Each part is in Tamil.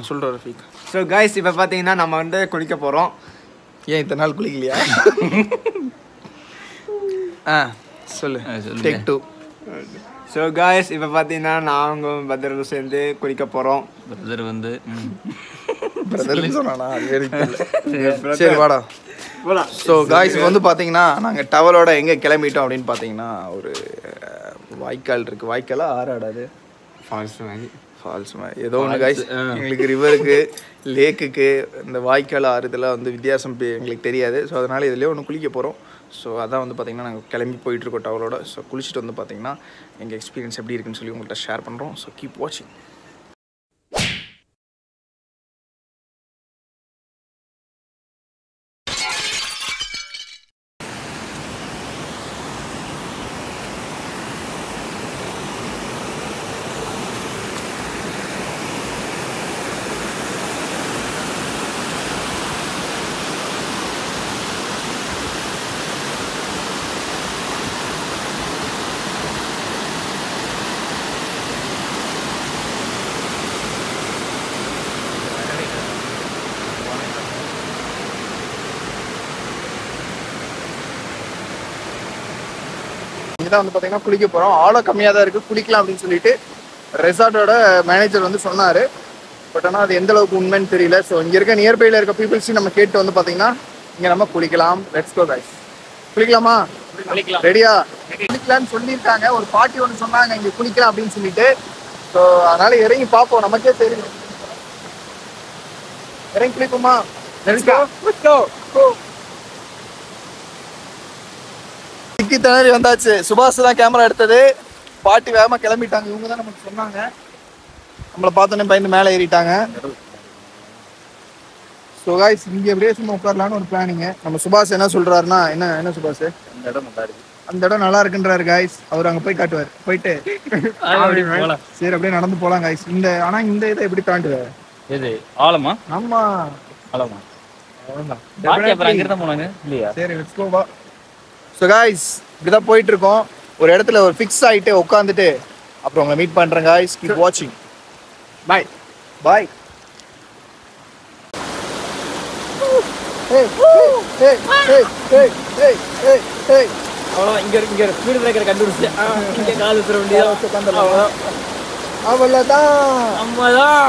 சொல்கிறேன் ரஃபீக். ஸோ கைஸ் இப்போ பார்த்தீங்கன்னா நம்ம வந்து குளிக்க போகிறோம். ஏன் இத்தனை நாள் குளிக்கலையா? சொல்லு டேக் 2. ஸோ கைஸ் இப்போ பார்த்தீங்கன்னா நாங்கள் பத்ரரும் சேர்ந்து குளிக்க போகிறோம். பிரதர் வந்து பிரதர்னு சொன்னானா? சரி வாடா. ஸோ காய்ஸ் வந்து பார்த்தீங்கன்னா நாங்கள் டவலோட எங்கே கிளம்பிட்டோம் அப்படின்னு பார்த்தீங்கன்னா ஒரு வாய்க்கால் இருக்குது. வாய்க்காலா ஆறாடாது ஃபால்ஸ் மாதிரி ஏதோ ஒன்று காய்ஸ். எங்களுக்கு ரிவருக்கு லேக்குக்கு இந்த வாய்க்கால் ஆறு இதெல்லாம் வந்து வித்தியாசம் எங்களுக்கு தெரியாது. ஸோ அதனால் இதுலேயே ஒன்று குளிக்க போகிறோம். ஸோ அதான் வந்து பார்த்திங்கன்னா நாங்கள் கிளம்பி போயிட்டுருக்கோம் டவலோட. ஸோ குளிச்சுட்டு வந்து பார்த்திங்கன்னா எங்கள் எக்ஸ்பீரியன்ஸ் எப்படி இருக்குன்னு சொல்லி உங்கள்கிட்ட ஷேர் பண்ணுறோம். ஸோ கீப் வாட்சிங். தான் வந்து பார்த்தீங்கன்னா குளிக்க போகிறோம். ஆழம் கம்மியாக தான் இருக்குது, குளிக்கலாம் அப்படின்னு சொல்லிட்டு ரெசார்ட்டோட மேனேஜர் வந்து சொன்னார். பட் ஆனால் அது எந்த அளவுக்கு உண்மைன்னு தெரியல. ஸோ இங்கே இருக்க நியர்பையில் இருக்க பீப்புள்ஸையும் நம்ம கேட்டு வந்து பார்த்தீங்கன்னா இங்கே நம்ம குளிக்கலாம். Let's go guys. குளிக்கலாமா? ரெடியா? குளிக்கலாம்னு சொல்லியிருக்காங்க. ஒரு பாட்டி ஒன்று சொன்னாங்க இங்கே குளிக்கலாம் அப்படின்னு சொல்லிட்டு. ஸோ அதனால இறங்கி பார்ப்போம், நமக்கே தெரியும். இறங்கி குளிப்போமா? திணறி வந்தாச்சு. சுபாஷ் தான் கேமரா எடுத்தது. பாட்டி வேகமாக கிளம்பிட்டாங்க. இவங்க தான் நமக்கு சொன்னாங்க. நம்மளை பார்த்தோன்னே பயந்து மேலே ஏறிட்டாங்க. ஸோ காய்ஸ் இங்கே அப்படியே சும்மா உட்காரலான்னு ஒரு பிளானிங்க. நம்ம சுபாஷ் என்ன சொல்றாருன்னா, என்ன சுபாஷ் அந்த இடம் நல்லா இருக்குன்றாரு காய்ஸ். அவர் அங்கே போய் காட்டுவார். போயிட்டு சரி அப்படியே நடந்து போகலாம் காய்ஸ். ஆனால் இந்த இதை எப்படி தாண்டுவார்? எது ஆழமா? ஆமா ஆழமா. சரி லெட்ஸ் கோ வா. ஸோ காய்ஸ் இப்படிதான் போயிட்டு இருக்கோம். ஒரு இடத்துல ஒரு ஃபிக்ஸ் ஆகிட்டு உட்காந்துட்டு அப்புறம் உங்களை மீட் பண்ணுறேன் காய்ஸ். கீப் வாட்சிங். பாய் பாய். அவ்வளோதான். இங்கே ஸ்பீடு பிரேக்கர் கண்டுபிடிச்சு இங்கே கால் ஊத்துற வேண்டியதாக உட்காந்துடலாம். அவ்வளோதான். அம்மாதான்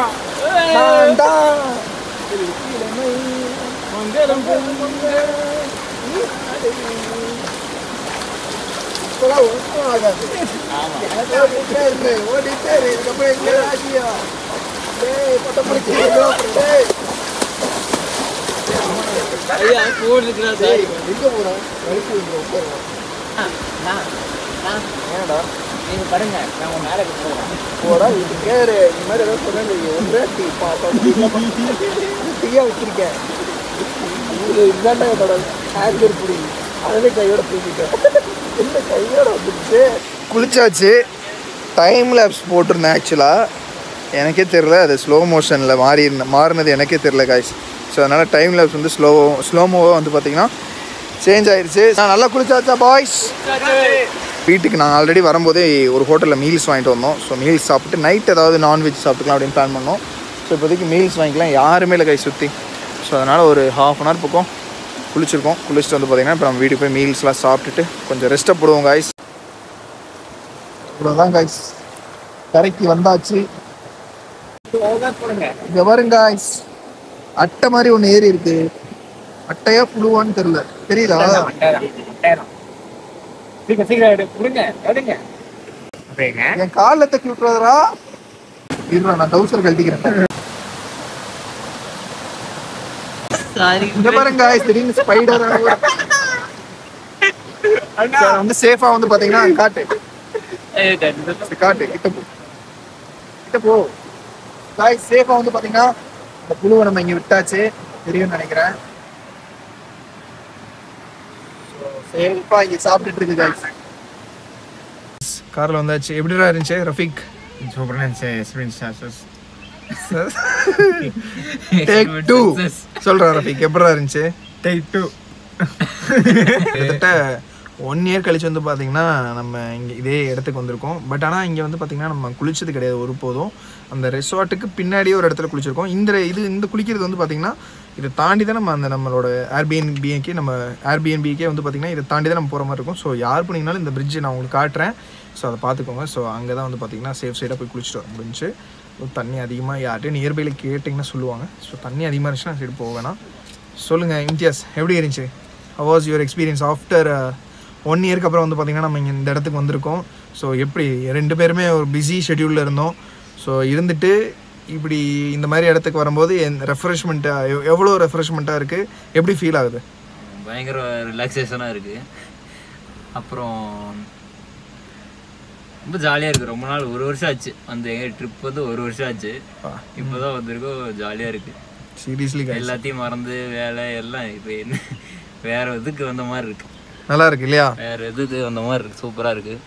நீங்க பாருங்க. நான் மேலே போடா இது கேரு. இந்த மாதிரி ஏதாவது சொன்னீங்க. ஒன்றே டீயா வச்சிருக்கேன். இதுதான் என்னோட ஹேங்கர் புடி. அதே கையோட தூக்கிட்டேன். என்ன கையோட வந்துச்சு. குளிச்சாச்சு. டைம் லேப்ஸ் போட்டிருந்தேன். ஆக்சுவலாக எனக்கே தெரில அது ஸ்லோ மோஷனில் மாறினது எனக்கே தெரில காய்ஸ். ஸோ அதனால் டைம் லேப்ஸ் வந்து ஸ்லோமோவாக வந்து பார்த்திங்கன்னா சேஞ்ச் ஆயிடுச்சு. நான் நல்லா குளிச்சாச்சா பாய்ஸ்? வீட்டுக்கு நான் ஆல்ரெடி வரும்போதே ஒரு ஹோட்டலில் மீல்ஸ் வாங்கிட்டு வந்தோம். ஸோ மீல்ஸ் சாப்பிட்டு நைட் ஏதாவது நான்வெஜ் சாப்பிட்டுக்கலாம் அப்படின்னு பிளான் பண்ணோம். ஸோ இப்போதைக்கு மீல்ஸ் வாங்கிக்கலாம். யாருமே இல்லை கை சுற்றி. ஸோ அதனால் ஒரு ½ hour பக்கம் குளிச்சிருக்கோம். குளிச்சுட்டு வந்து பார்த்திங்கன்னா இப்போ நம்ம வீட்டுக்கு போய் மீல்ஸ்லாம் சாப்பிட்டுட்டு கொஞ்சம் ரெஸ்ட்டை போடுவோம் காய்ஸ். இவ்வளோதான் காய்ஸ். கரைக்கு வந்தாச்சு. இங்கே வருங்க காய்ஸ். அட்டை மாதிரி ஒன்று ஏறி இருக்கு. அட்டையா புழுவான்னு தெரியல. தெரியுதா? என் காலில் தட்டி விட்டுறதா? இருடா நான் டவுசர் கழட்டிக்கிறேன். இங்க பாருங்க திடீர்னு ஸ்பைடர் வந்து சேஃபா வந்து பாத்தீங்கன்னா காட்டு கிட்ட போ காய்ஸ். சேஃபா வந்து பாத்தீங்கன்னா இந்த புழுவை நம்ம இங்க விட்டாச்சு. தெரியும்னு நினைக்கிறேன். சேஃபா இங்க சாப்பிட்டுட்டு இருக்கு காய்ஸ். கார்ல வந்தாச்சு. எப்படிடா இருந்துச்சு ரஃபீக்? சூப்பரா இருந்துச்சு. எக்ஸ்பீரியன்ஸ் டேக் 2 சொல்றா ரஃபீக். எப்படிடா இருந்துச்சு? டேக் 2 கிட்டத்தட்ட 1 இயர் கழிச்சு வந்து பார்த்திங்கன்னா நம்ம இங்கே இதே இடத்துக்கு வந்திருக்கோம். பட் ஆனால் இங்கே வந்து பார்த்திங்கன்னா நம்ம குளிச்சது கிடையாது ஒரு போதும். அந்த ரெசார்ட்டுக்கு பின்னாடியே ஒரு இடத்துல குளிச்சிருக்கோம். இந்த குளிக்கிறது வந்து பார்த்திங்கன்னா இதை தாண்டி தான் நம்ம நம்மளோட ஏர்பிஎன்பிக்கே வந்து பார்த்திங்கன்னா இதை தாண்டி தான் நம்ம போகிற மாதிரி இருக்கும். ஸோ யார் போனீங்கனாலும் இந்த பிரிட்ஜை நான் உங்களுக்கு காட்டுறேன். ஸோ அதை பார்த்துக்கோங்க. ஸோ அங்கே தான் வந்து பார்த்திங்கன்னா சேஃப் சைடாக போய் குளிச்சுட்டு வர முடிஞ்சு. தண்ணி அதிகமாக யார்கிட்டையும் நியர்பையில் கேட்டிங்கன்னா சொல்லுவாங்க. ஸோ தண்ணி அதிகமாக இருந்துச்சுன்னா சைடு போக வேணாம். சொல்லுங்கள் இம்தியாஸ், எப்படி இருந்துச்சு? How was your experience after 1 இயருக்கு அப்புறம் வந்து பார்த்திங்கன்னா நம்ம இங்கே இந்த இடத்துக்கு வந்திருக்கோம். ஸோ எப்படி 2 பேருமே ஒரு பிஸி ஷெட்யூலில் இருந்தோம். ஸோ இருந்துட்டு இப்படி இந்த மாதிரி இடத்துக்கு வரும்போது ரெஃப்ரெஷ்மெண்ட்டாக எவ்வளோ ரெஃப்ரெஷ்மெண்ட்டாக இருக்குது, எப்படி ஃபீல் ஆகுது? பயங்கர ரிலாக்ஸேஷனாக இருக்குது. அப்புறம் ரொம்ப ஜாலியாக இருக்குது. ரொம்ப நாள் 1 வருஷம் ஆச்சு அந்த எங்கள் ட்ரிப் வந்து 1 வருஷம் ஆச்சு. இப்போ தான் வந்திருக்கோம். ஜாலியாக இருக்குது. சீரியஸ்லி எல்லாத்தையும் மறந்து வேலை எல்லாம் இப்போ என்ன வேறு இதுக்கு வந்த மாதிரி இருக்குது. நல்லா இருக்கு இல்லையா? வேறு இதுக்கு வந்த மாதிரி இருக்குது. சூப்பராக இருக்குது.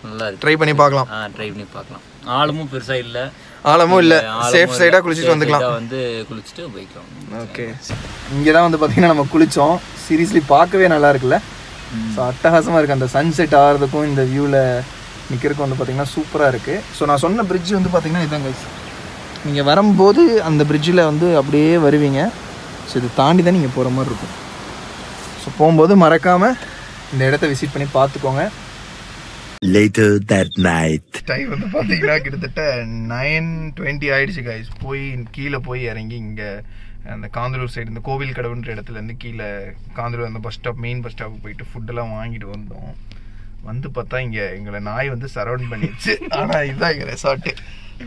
நல்லா இருக்குது. ட்ரை பண்ணி பார்க்கலாம். ட்ரை பண்ணி பார்க்கலாம். ஆழமும் பெருசாக இல்லை, ஆழமும் இல்லை. சேஃப் சைடாக குளிச்சுட்டு வந்துக்கலாம். வந்து குளிச்சுட்டு போய்க்கலாம். ஓகே, இங்கே தான் வந்து பார்த்திங்கன்னா நம்ம குளித்தோம். சீரியஸ்லி பார்க்கவே நல்லா இருக்குல்ல? ஸோ அட்டகாசமாக இருக்குது. அந்த சன்செட் ஆகிறதுக்கும் இந்த வியூவில் நிற்கிறதுக்கும் வந்து பார்த்திங்கன்னா சூப்பராக இருக்குது. ஸோ நான் சொன்ன பிரிட்ஜ் வந்து பார்த்திங்கன்னா இதுதான் கைஸ். நீங்கள் வரும்போது அந்த பிரிட்ஜில் வந்து அப்படியே வருவீங்க. ஸோ இது தாண்டி தான் நீங்கள் போகிற மாதிரி இருக்கும். ஸோ போகும்போது மறக்காமல் இந்த இடத்த விசிட் பண்ணி பார்த்துக்கோங்க. Later that night. டைம் வந்து பார்த்தீங்கன்னா கிட்டத்தட்ட 9:20 ஆயிடுச்சு கைஸ். கீழே போய் இறங்கி இங்கே அந்த காந்தலூர் சைடு இந்த கோவில் கடவுன்ற இடத்துலேருந்து கீழே காந்தலூர் அந்த மெயின் பஸ் ஸ்டாப்புக்கு போயிட்டு ஃபுட்டெல்லாம் வாங்கிட்டு வந்தோம். வந்து பார்த்தா இங்கே எங்களை நாய் வந்து சரௌண்ட் பண்ணிடுச்சு. ஆனால் இதுதான் எங்கள் ரெசார்ட்டு.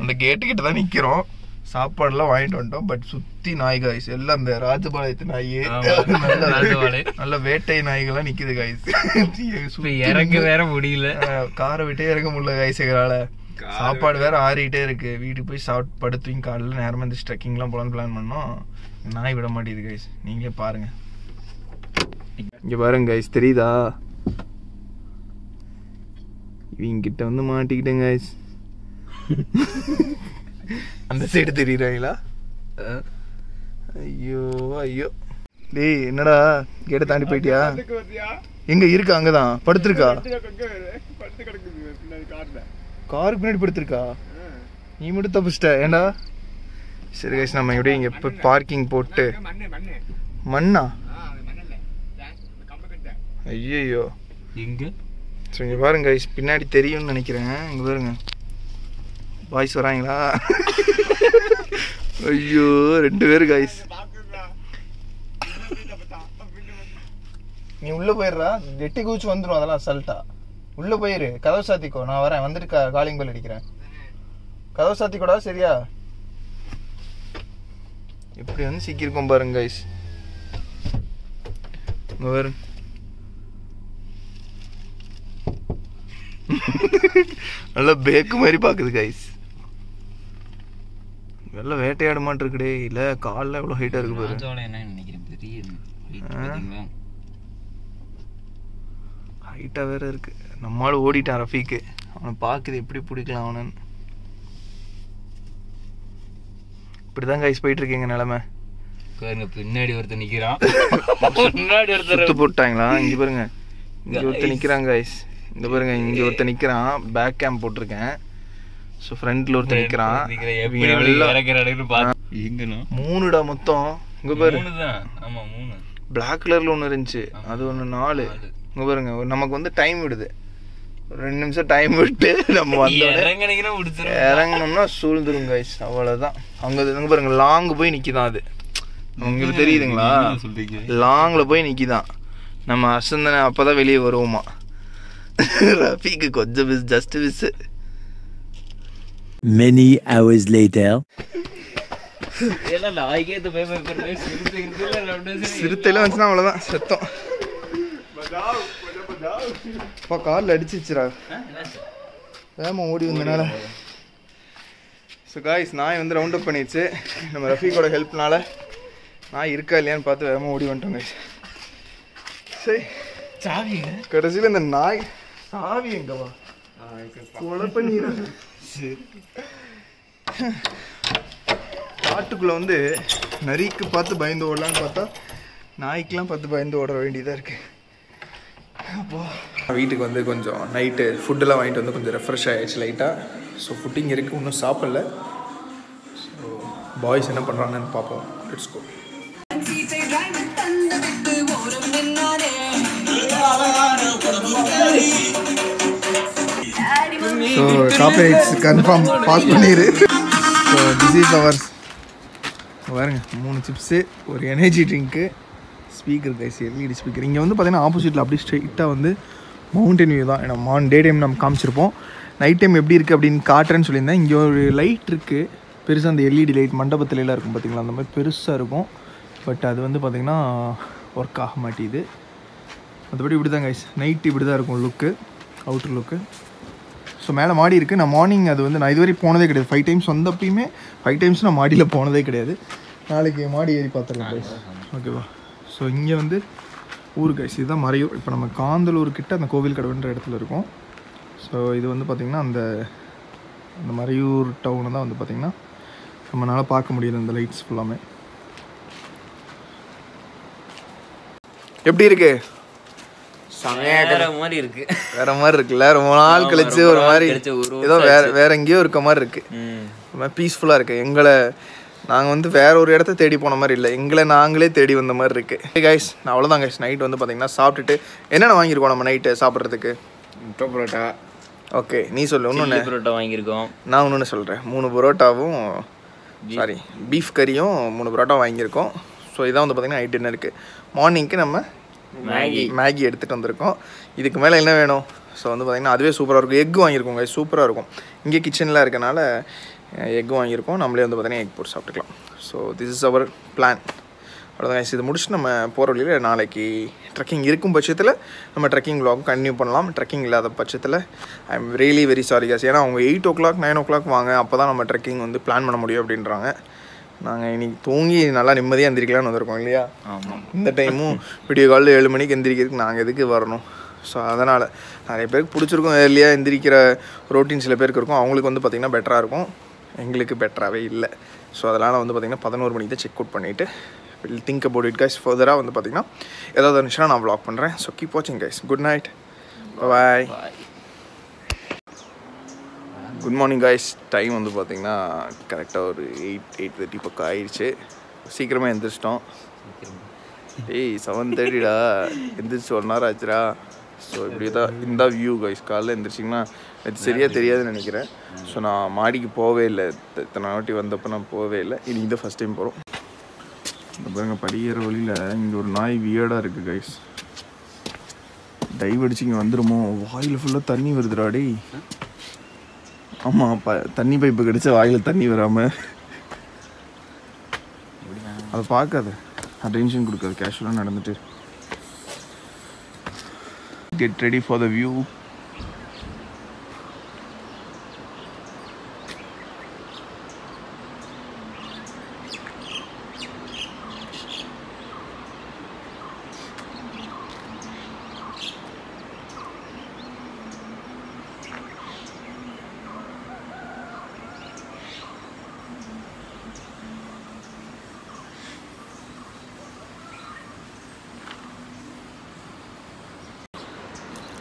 அந்த கேட்டுக்கிட்ட தான் நிற்கிறோம். சாப்பாடுலாம் வாங்கிட்டு வந்துட்டோம். பட் சுற்றி நாய் காய்ஸ் எல்லாம் அந்த ராஜபாளையத்து நாய், நல்ல வேட்டை நாய்கள்லாம் நிற்கிது காய்ஸ். இறங்க வேற முடியல, காரை விட்டே இறங்க முடியல காய்ஸ் எங்களால். சாப்பாடு வேற ஆறிக்கிட்டே இருக்கு. வீட்டுக்கு போய் சாப்பிட்டு படுத்துவீங்க. காலையில் நேரமாக இந்த ட்ரெக்கிங்லாம் போகலான்னு பிளான் பண்ணோம். நாய் விட மாட்டேங்குது கைஸ். நீங்களே பாருங்க. இங்கே பாருங்க கைஸ், தெரியுதா? இவங்கிட்ட வந்து மாட்டிக்கிட்டேங்க கைஸ். அந்த சைடு தெரியுறாங்களா? ஐயோ ஐயோ டேய், என்னடா கேட்டை தாண்டி போயிட்டியா? எங்க இருக்கா? அங்கதான் படுத்திருக்கா. காருக்கு பின்னாடி படுத்திருக்கா. நீ மட்டும் தப்பிச்சிட்ட ஏண்டா? சரி கைஸ், நம்ம எப்படியும் இங்கே இப்போ பார்க்கிங் போட்டு. மண்ணா? ஐயோ இங்கே. ஸோ இங்கே பாருங்க கைஸ், பின்னாடி தெரியும்னு நினைக்கிறேன். இங்கே பாருங்க பாய்ஸ் வராங்களா? ஐயோ 2 பேர் கைஸ். நீ உள்ள போயிடுறா, வெட்டி கூச்சி வந்துடும். அதெல்லாம் அசால்ட்டா உள்ள போயிரு. கதவு சாத்திக்கோ, நான் வரேன். வந்துட்டு காலிங் பெல் அடிக்கிறேன். கதவு சாத்திக்கோடா, சரியா? எப்படி வந்து சிக்கிருக்கோம் பாருங்க கைஸ். பாருங்க நல்லா பேக்கு மாதிரி பாக்குது கைஸ். வெள்ள வேட்டையாட மாட்டிருக்குடே. இல்ல கால்ல எவ்வளவு ஹைட்டா இருக்கு பாரு. ஹைட்டா வேற இருக்கு. நம்மளால ஓடிட்டான் ரஃபீக்கு. அவனை பாக்குது எப்படி பிடிக்கலாம் அவனு. இப்படிதான் கைஸ் போயிட்டு இருக்கீங்க நிலைமை. பின்னாடி ஒருத்தர் நிக்கிறான். சுத்து போட்டாங்களா? இங்க பாருங்க, இங்க ஒருத்தர் நிக்கிறாங்க கைஸ். இங்க பாருங்க, இங்க ஒருத்தர் நிக்கிறான். பேக் கேம் போட்டிருக்கேன். ஸோ ஃப்ரண்ட்ல ஒருத்தர் நிக்கிறான். 3டா மொத்தம். இங்க பாரு, பிளாக் கலர்ல ஒன்று இருந்துச்சு, அது ஒன்று 4. இங்க பாருங்க, நமக்கு வந்து டைம் விடுது. 2 நிமிஷம் டைம் விட்டு நம்ம வந்து இறங்கணும்னா சூழ்ந்துரும் கைஸ். அவ்வளோதான். அங்கே பாருங்க, லாங் போய் நிற்கிதான். அது உங்களுக்கு தெரியுதுங்களா? லாங்ல போய் நிற்கிதான். நம்ம அசந்தனை அப்போதான் வெளியே வருவோமா. ரஃபீக்கு கொஞ்சம் miss, just miss. Many hours later. சிறுத்தையில வந்துச்சுன்னா அவ்வளோதான், செத்தோம். காலில் அடிச்சிச்சுரா, வேமா ஓடி வந்தனால. ஸோ காய்ஸ், நாய் வந்து ரவுண்ட் அப் பண்ணிடுச்சு. நம்ம ரஃபீக்கோட ஹெல்ப்னால நாய் இருக்கா இல்லையான்னு பார்த்து வேமா ஓடி வந்துட்டோம் கைஸ். சரி, சாவி கடைசியில் இந்த நாய் சாவி எங்கவா கொலை பண்ணிடுறாங்க. காட்டுக்குள்ளே வந்து நரிக்கு பார்த்து பயந்து ஓடலான்னு பார்த்தா நாய்க்கெலாம் பார்த்து பயந்து ஓட வேண்டியதாக இருக்குது. வீட்டுக்கு வந்து கொஞ்சம் நைட்டு ஃபுட்டெல்லாம் வாங்கிட்டு வந்து கொஞ்சம் ரெஃப்ரெஷ் ஆகிடுச்சு லைட்டாக. ஸோ ஃபுட்டிங் இருக்குது, இன்னும் சாப்பிடல. ஸோ பாய்ஸ் என்ன பண்ணுறாங்கன்னு பார்ப்போம். Let's go. So copyrights confirm pass பண்ணிடு. So this is ours. பாருங்க 3 சிப்ஸு, ஒரு energy drink, speaker guys, LED speaker. இங்கே வந்து பார்த்தீங்கன்னா ஆப்போசிட்டில் அப்படியே ஸ்ட்ரெயிட்டாக வந்து மவுண்டன் வியூ தான். ஏன்னா டே டைம் நம்ம காமிச்சிருப்போம். நைட் டைம் எப்படி இருக்குது அப்படின்னு காட்டுறேன்னு சொல்லியிருந்தேன். இங்கே ஒரு லைட் இருக்குது பெருசாக, அந்த எல்இடி லைட் மண்டபத்துலலாம் இருக்கும் பார்த்தீங்களா, அந்த மாதிரி பெருசாக இருக்கும். பட் அது வந்து பார்த்திங்கன்னா ஒர்க் ஆக மாட்டேது. மற்றபடி இப்படி தான் கைஸ், நைட்டு இப்படி தான் இருக்கும் லுக்கு, அவுட்டர் லுக்கு. ஸோ மேலே மாடி இருக்குது. நான் மார்னிங் அது வந்து நான் இதுவரை போனதே கிடையாது. 5 டைம்ஸ் வந்தப்பயுமே 5 டைம்ஸ் நான் மாடியில் போனதே கிடையாது. நாளைக்கு மாடி ஏறி பார்த்துருக்கேன் கைஸ். ஓகேவா? ஸோ இங்கே வந்து ஊர் கைஸ், இதுதான் மறையூர். இப்போ நம்ம காந்தலூர் கிட்ட அந்த கோவில் கடவுன்ற இடத்துல இருக்கோம். ஸோ இது வந்து பார்த்திங்கன்னா அந்த மறையூர் டவுனை தான் வந்து பார்த்திங்கன்னா நம்மளால் பார்க்க முடியுது அந்த லைட்ஸ் ஃபுல்லாமே. எப்படி இருக்கு? வேற மாதிரி இருக்கு. வேற மாதிரி இருக்குல்ல, ரொம்ப நாள் கழிச்சு ஒரு மாதிரி ஏதோ வேற எங்கேயோ இருக்க மாதிரி இருக்கு. பீஸ்ஃபுல்லாக இருக்கு. நாங்கள் வந்து வேற ஒரு இடத்த தேடி போன மாதிரி இல்லை, எங்களை நாங்களே தேடி வந்த மாதிரி இருக்கு. கைஸ் நான் அவ்வளோதான் கைஸ். நைட் வந்து பார்த்தீங்கன்னா சாப்பிட்டுட்டு என்னென்ன வாங்கியிருக்கோம் நம்ம நைட்டு சாப்பிட்றதுக்கு? முட்டை பரோட்டா. ஓகே நீ சொல்லு. இன்னொன்று பரோட்டா வாங்கியிருக்கோம். நான் இன்னொன்று சொல்கிறேன். 3 பரோட்டாவும் பீஃப் கறியும் 3 பரோட்டா வாங்கியிருக்கோம். ஸோ இதான் வந்து பார்த்தீங்கன்னா நைட் டின்னருக்கு. மார்னிங்க்கு நம்ம மேகி எடுத்துகிட்டு வந்திருக்கோம். இதுக்கு மேலே என்ன வேணும்? ஸோ வந்து பார்த்திங்கன்னா அதுவே சூப்பராக இருக்கும். எக் வாங்கியிருக்கோம் கைஸ், சூப்பராக இருக்கும். இங்கே கிச்சனில் இருக்கனால எக் வாங்கியிருக்கோம். நம்மளே வந்து பார்த்திங்கன்னா எக் போட்டு சாப்பிட்டுக்கலாம். So this is our plan. அவ்வளோதான் கைஸ். இது முடிச்சுட்டு நம்ம போகிற வழியில் நாளைக்கு ட்ரெக்கிங் இருக்கும் பட்சத்தில் நம்ம ட்ரெக்கிங் vlog கண்டினியூ பண்ணலாம். ட்ரெக்கிங் இல்லாத பட்சத்தில் I am really very sorry guys. ஏன்னா அவங்க 8 o'clock 9 o'clock வாங்க, அப்போ தான் நம்ம ட்ரெக்கிங் வந்து பிளான் பண்ண முடியும் அப்படின்றாங்க. நாங்கள் இன்றைக்கி தூங்கி நல்லா நிம்மதியாக எந்திரிக்கலான்னு வந்திருக்கோம் இல்லையா? ஆமாம். இந்த டைமும் விடிய காலையில் 7 மணிக்கு எந்திரிக்கிறதுக்கு நாங்கள் எதுக்கு வரணும்? ஸோ அதனால் நிறைய பேருக்கு பிடிச்சிருக்கும் ஏர்லியாக எந்திரிக்கிற ரொட்டீன். சில பேருக்கு இருக்கும், அவங்களுக்கு வந்து பார்த்திங்கன்னா பெட்டராக இருக்கும். எங்களுக்கு பெட்டராகவே இல்லை. ஸோ அதனால் வந்து பார்த்திங்கன்னா 11 மணிக்கு தான் செக் அவுட் பண்ணிவிட்டு will think about it guys. ஃபர்தராக வந்து பார்த்திங்கன்னா ஏதாவது இருந்துச்சுன்னா நான் vlog பண்ணுறேன். ஸோ கீப் வாட்சிங் guys. Good night, bye. Good morning guys. Time வந்து பார்த்திங்கன்னா கரெக்டாக ஒரு 8:30 பக்கம் ஆயிடுச்சு. சீக்கிரமாக எந்திரிச்சிட்டோம். 7:30டா, எந்திரிச்சு 1 hour ஆச்சுடா. ஸோ இப்படி தான் இந்த வியூ கைஸ். காலையில் எந்திரிச்சிங்கன்னா இது சரியாக தெரியாதுன்னு நினைக்கிறேன். ஸோ நான் மாடிக்கு போகவே இல்லை, இத்தனை வாட்டி வந்தப்போ நான் போகவே இல்லை. இன்றைக்கி தான் ஃபஸ்ட் டைம் போகிறோம். இந்த பாருங்க படிக்கிற வழியில் இங்கே ஒரு நாய் வியர்டாக இருக்குது கைஸ். டைவ் அடிச்சு இங்கே வந்துடுமோ? வாயில் ஃபுல்லாக தண்ணி வருதுடாடி. ஆமாம், தண்ணி பைப்பு கிடச்சா வாயில் தண்ணி வராமல். அதை பார்க்காத, அட்டென்ஷன் கொடுக்காது, கேஷுவலாக நடந்துட்டு. Get ready for the view.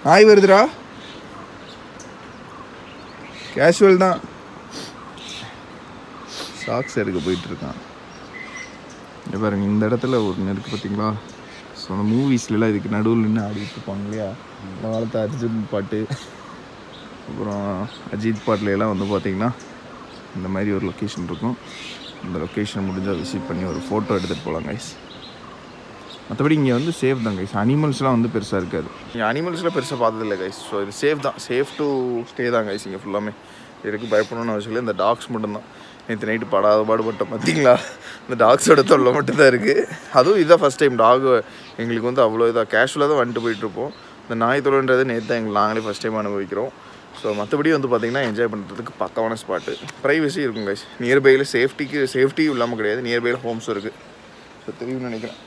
நாய் வருதுடா, கேஷுவல் தான். சாக்ஸ் எடுக்க போயிட்டுருக்கான். இங்கே பாருங்க, இந்த இடத்துல ஒரு நெருக்கு பார்த்தீங்களா? ஸோ அந்த மூவிஸ்லாம் இதுக்கு நடுவில் நின்று ஆடிட்டு இருப்பாங்க இல்லையா? அந்த காலத்து அர்ஜுன் பாட்டு, அப்புறம் அஜித் பாட்டுலாம் வந்து பார்த்திங்கன்னா இந்த மாதிரி ஒரு லொக்கேஷன் இருக்கும். இந்த லொக்கேஷன் முடிஞ்சால் விசிட் பண்ணி ஒரு ஃபோட்டோ எடுத்துகிட்டு போகலாம் கைஸ். மற்றபடி இங்கே வந்து சேஃப் தான் கைஸ். அனிமல்ஸ்லாம் வந்து பெருசாக இருக்காது. இங்கே அனிமல்ஸ்லாம் பெருசாக பார்த்ததில்லை கைஸ். ஸோ இது சேஃப் தான், சேஃப் டு ஸ்டே தான் கைஸ். இங்கே ஃபுல்லாமே இதுக்கு பயப்படணும்னு அவசியம் இல்லை. இந்த டாக்ஸ் மட்டும்தான் நேற்று நைட்டு பாடுபட்டோம் பார்த்தீங்களா? இந்த டாக்ஸோட தொல்லை மட்டும்தான் இருக்குது. அதுவும் இதுதான் ஃபஸ்ட் டைம் டாக் எங்களுக்கு வந்து அவ்வளோ இதாக கேஷுவலாக தான் வந்துட்டு போயிட்டுருப்போம். இந்த நாய் தொல்லைன்றது நேற்று தான் நாங்களே ஃபஸ்ட் டைம் அனுபவிக்கிறோம். ஸோ மற்றபடி வந்து பார்த்திங்கன்னா என்ஜாய் பண்ணுறதுக்கு பக்கமான ஸ்பாட்டு. ப்ரைவசி இருக்கும் கைஸ். நியர்பையில் சேஃப்டியும் இல்லாமல் கிடையாது. நியர்பையில் ஹோம்ஸும் இருக்குது. ஸோ தெரியும்னு நினைக்கிறேன்.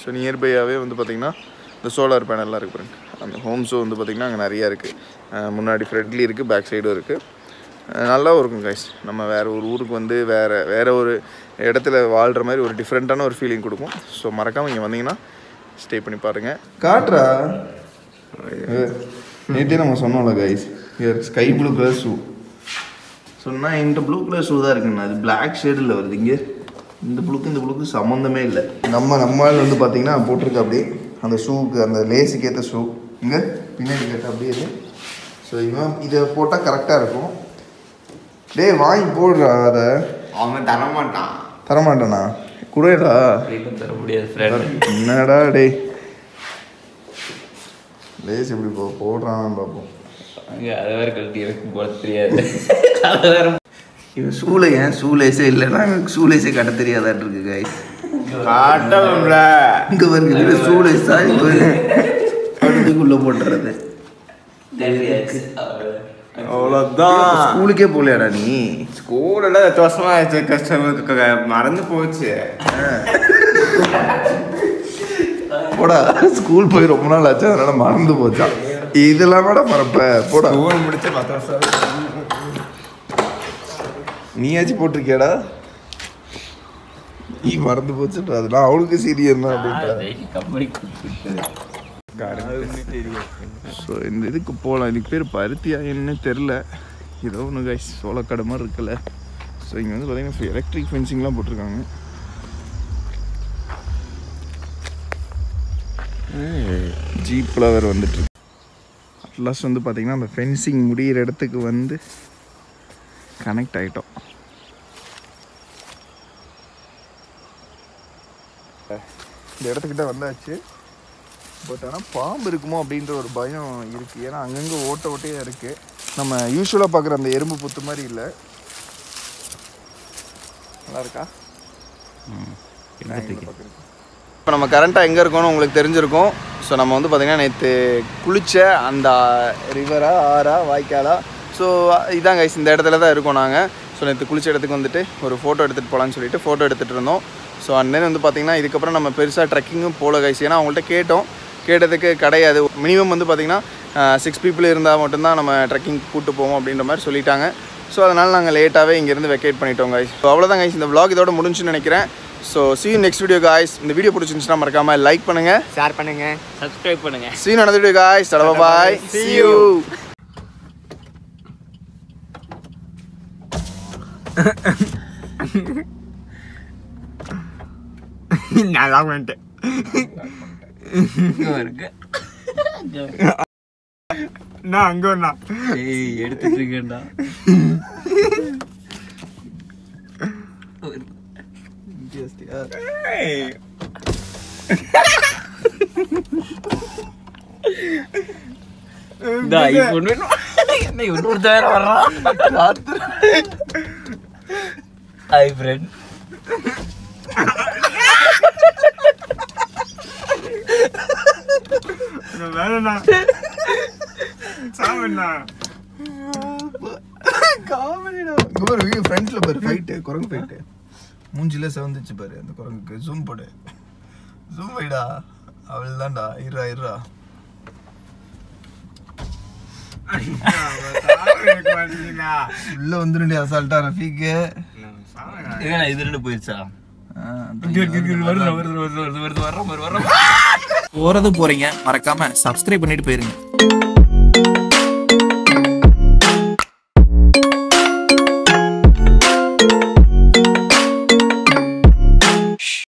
ஸோ நியர்பையாகவே வந்து பார்த்திங்கன்னா இந்த சோலார் பேனல்லாம் இருக்குது பாருங்க. அந்த ஹோம்ஸும் வந்து பார்த்திங்கன்னா அங்கே நிறையா இருக்குது. முன்னாடி ஃப்ரண்ட்லி இருக்குது, பேக் சைடும் இருக்குது. நல்லாவும் இருக்கும் கைஸ். நம்ம வேறு ஒரு ஊருக்கு வந்து வேறு ஒரு இடத்துல வாழ்கிற மாதிரி ஒரு டிஃப்ரெண்ட்டான ஒரு ஃபீலிங் கொடுக்கும். ஸோ மறக்காமல் இங்கே வந்தீங்கன்னா ஸ்டே பண்ணி பாருங்கள். காட்டுறா நேற்றே நம்ம சொன்னோம்ல guys, sky blue colour shoe சொன்னால் என்கிட்ட ப்ளூ கலர் ஷூ தான் இருக்குண்ணா. அது பிளாக் ஷேடில் வருது. இங்கே இந்த ப்ளூக்கு சம்மந்தமே இல்லை. நம்மளால் வந்து பார்த்தீங்கன்னா போட்டிருக்க அப்படியே அந்த ஷூவுக்கு அந்த லேஸுக்கு ஏற்ற ஷூ இங்கே பின்னாடி கேட்ட அப்படியே இது. ஸோ இவன் இதை போட்டால் கரெக்டாக இருக்கும். டேய் வாங்கி போடுறா. அதை அவன் தரமாட்டானா? கூடடா தர முடியாது. என்னடா டேய் லேஸ் எப்படி போடுறான்னு பார்ப்போம். அதை வேறு கழட்டி எனக்கு போட தெரியாது. அதை வேறு இவன் ஷூவில் ஏன் ஷூ லேஸே இல்லைன்னா ஷூ லேஸே கட்ட தெரியாதாட்டு இருக்கு கைஸ். காட்டல இங்கே வருங்க ஷூ லேஸ் தான் அடுத்துக்குள்ளே போட்டுறது. அவ்வளோதான். ஸ்கூலுக்கே போகலையாடா நீ? ஸ்கூலில் 8 வருஷமா கஷ்டங்களுக்கு மறந்து போச்சு. போடா ஸ்கூல் போய் ரொம்ப நாள் ஆச்சு அதனால மறந்து போச்சா? இதெல்லாம் கூட மறப்ப. போடா ஸ்கூல் முடிச்சு 10 வருஷம். நீயாச்சும் போட்டிருக்கியாடா? நீ மறந்து போச்சுன்றா. அதெல்லாம் அவளுக்கு சீரியஸ் தான் அப்படின்ட்டு. ஸோ இந்த இதுக்கு போகலாம். இதுக்கு பேர் பருத்தியா என்ன தெரில. ஏதோ ஒன்று கைஸ் சோளக்கடை மாதிரி இருக்குல்ல. ஸோ இங்கே வந்து பார்த்தீங்கன்னா எலக்ட்ரிக் ஃபென்சிங்லாம் போட்டிருக்காங்க. ஜீப்பில் வேறு வந்துட்டு அட்லாஸ்ட் வந்து பார்த்தீங்கன்னா அந்த ஃபென்சிங் முடிகிற இடத்துக்கு வந்து கனெக்ட் ஆகிட்டோம். இந்த இடத்துக்கிட்ட வந்தாச்சு. பட் ஆனால் பாம்பு இருக்குமோ அப்படின்ற ஒரு பயம் இருக்குது. ஏன்னா அங்கங்கே ஓட்டையாக இருக்குது. நம்ம யூஸ்வலாக பார்க்குற அந்த எறும்பு புத்து மாதிரி இல்லை. நல்லா இருக்கா? இப்போ நம்ம கரண்ட்டாக எங்கே இருக்கோன்னு உங்களுக்கு தெரிஞ்சிருக்கும். ஸோ நம்ம வந்து பார்த்திங்கன்னா நேற்று குளித்த அந்த ரிவரா ஆறா வாய்க்காலா ஸோ இதான் கைஸ் இந்த இடத்துல தான் இருக்கோம் நாங்கள். ஸோ நேற்று குளிச்ச இடத்துக்கு வந்துட்டு ஒரு ஃபோட்டோ எடுத்துகிட்டு போகலான்னு சொல்லிட்டு ஃபோட்டோ எடுத்துகிட்டு இருந்தோம். ஸோ அண்ட் வந்து பார்த்திங்கன்னா இதுக்கப்புறம் நம்ம பெருசாக ட்ரெக்கிங்கும் போகல கைஸ். ஏன்னா அவங்கள்ட்ட கேட்டதுக்கு கிடையாது. மினிமம் வந்து பார்த்திங்கன்னா 6 people இருந்தால் மட்டும்தான் நம்ம ட்ரெக்கிங் கூப்பிட்டு போவோம் அப்படின்ற மாதிரி சொல்லிட்டாங்க. ஸோ அதனால் நாங்கள் லேட்டாகவே இங்கேருந்து வெக்கேட் பண்ணிட்டோம் கைஸ். ஸோ அவ்வளோதான் கைஸ், இந்த vlog இதோட முடிஞ்சுன்னு நினைக்கிறேன். So see you next video guys. இந்த வீடியோ பிடிச்சிருந்துச்சுன்னா மறக்காமல் லைக் பண்ணுங்கள், ஷேர் பண்ணுங்கள், சப்ஸ்கிரைப் பண்ணுங்கள். see you another video guys. Bye. See you. நல்லா பண்ணிட்டேன். நான் அங்கே ஒண்ணா எடுத்துட்டு இருக்கேன்டா. இன்னொருத்த வேற வர்றான். Hi friend. வேணா சாமண்ணா காமெடிடா. ஒரு ஃப்ரெண்ட்ஸ்ல பாரு ஃபைட், குரங்கு ஃபைட். மூஞ்சில செவந்துச்சு பாரு அந்த குரங்குக்கு. ஜூம் போடு, ஜூம் வைடா. அவள் தான்டா. இருடா உள்ள வந்துருண்டி அசால்ட்டா ரஃபீக்கு. இது ரெண்டு போயிருச்சா? போறது போறீங்க, மறக்காம சப்ஸ்கிரைப் பண்ணிட்டு போயிருங்க.